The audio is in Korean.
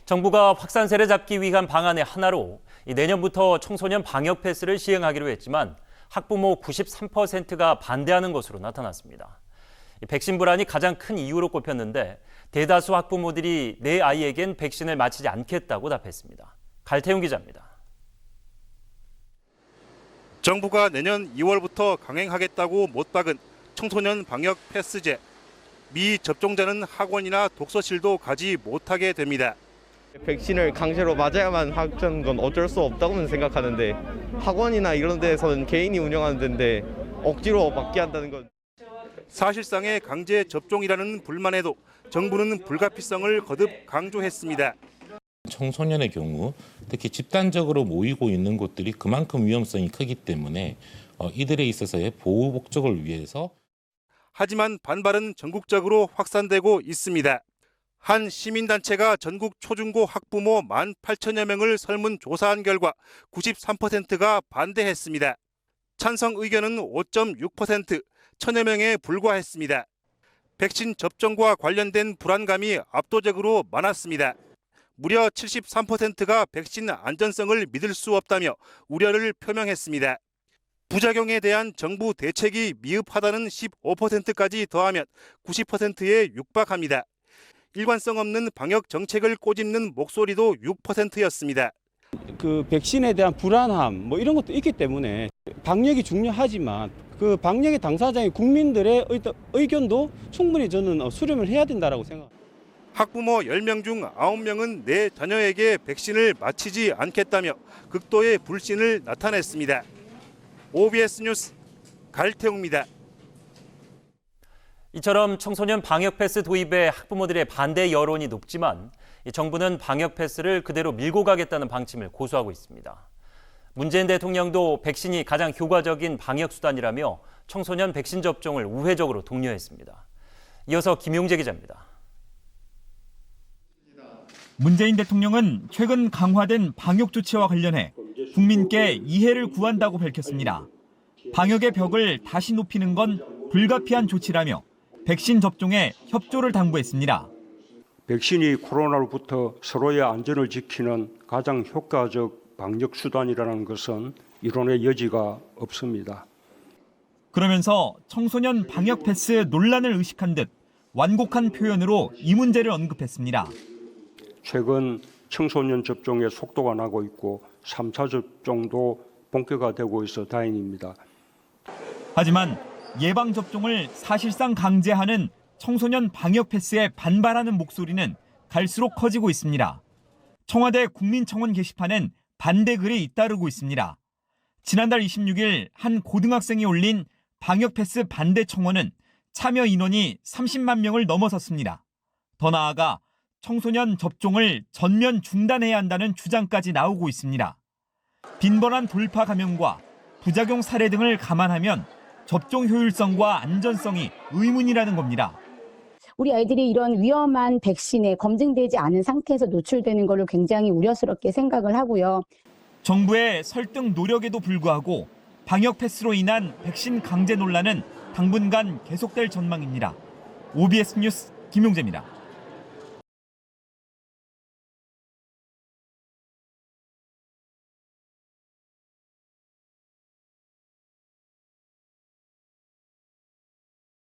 정부가 확산세를 잡기 위한 방안의 하나로 내년부터 청소년 방역 패스를 시행하기로 했지만 학부모 93%가 반대하는 것으로 나타났습니다. 백신 불안이 가장 큰 이유로 꼽혔는데 대다수 학부모들이 내 아이에겐 백신을 맞히지 않겠다고 답했습니다. 갈태용 기자입니다. 정부가 내년 2월부터 강행하겠다고 못 박은 청소년 방역 패스제. 미접종자는 학원이나 독서실도 가지 못하게 됩니다. 백신을 강제로 맞아야만 하는 건 어쩔 수 없다고는 생각하는데 학원이나 이런 데서는 개인이 운영하는 데인데 억지로 맞게 한다는 건 사실상의 강제 접종이라는 불만에도 정부는 불가피성을 거듭 강조했습니다. 청소년의 경우 특히 집단적으로 모이고 있는 곳들이 그만큼 위험성이 크기 때문에 이들에 있어서의 보호 목적을 위해서 하지만 반발은 전국적으로 확산되고 있습니다. 한 시민단체가 전국 초중고 학부모 18,000여 명을 설문조사한 결과 93%가 반대했습니다. 찬성 의견은 5.6%, 1,000여 명에 불과했습니다. 백신 접종과 관련된 불안감이 압도적으로 많았습니다. 무려 73%가 백신 안전성을 믿을 수 없다며 우려를 표명했습니다. 부작용에 대한 정부 대책이 미흡하다는 15%까지 더하면 90%에 육박합니다. 일관성 없는 방역 정책을 꼬집는 목소리도 6%였습니다. 그 백신에 대한 불안함 이런 것도 있기 때문에 방역이 중요하지만 그 방역의 당사자인 국민들의 의견도 충분히 저는 수렴을 해야 된다고 생각합니다. 학부모 10명 중 9명은 내 자녀에게 백신을 맞히지 않겠다며 극도의 불신을 나타냈습니다. OBS 뉴스 갈태웅입니다. 이처럼 청소년 방역 패스 도입에 학부모들의 반대 여론이 높지만 정부는 방역 패스를 그대로 밀고 가겠다는 방침을 고수하고 있습니다. 문재인 대통령도 백신이 가장 효과적인 방역 수단이라며 청소년 백신 접종을 우회적으로 독려했습니다. 이어서 김용재 기자입니다. 문재인 대통령은 최근 강화된 방역 조치와 관련해 국민께 이해를 구한다고 밝혔습니다. 방역의 벽을 다시 높이는 건 불가피한 조치라며 백신 접종에 협조를 당부했습니다. 백신이 코로나로부터 서로의 안전을 지키는 가장 효과적 방역 수단이라는 것은 이론의 여지가 없습니다. 그러면서 청소년 방역 패스 논란을 의식한 듯 완곡한 표현으로 이 문제를 언급했습니다. 최근 청소년 접종의 속도가 나고 있고 3차 접종도 본격화되고 있어 다행입니다. 하지만 예방접종을 사실상 강제하는 청소년 방역 패스에 반발하는 목소리는 갈수록 커지고 있습니다. 청와대 국민청원 게시판엔 반대 글이 잇따르고 있습니다. 지난달 26일 한 고등학생이 올린 방역 패스 반대 청원은 참여 인원이 30만 명을 넘어섰습니다. 더 나아가 청소년 접종을 전면 중단해야 한다는 주장까지 나오고 있습니다. 빈번한 돌파 감염과 부작용 사례 등을 감안하면 접종 효율성과 안전성이 의문이라는 겁니다. 우리 아이들이 이런 위험한 백신에 검증되지 않은 상태에서 노출되는 것을 굉장히 우려스럽게 생각을 하고요. 정부의 설득 노력에도 불구하고 방역 패스로 인한 백신 강제 논란은 당분간 계속될 전망입니다. OBS 뉴스 김용재입니다.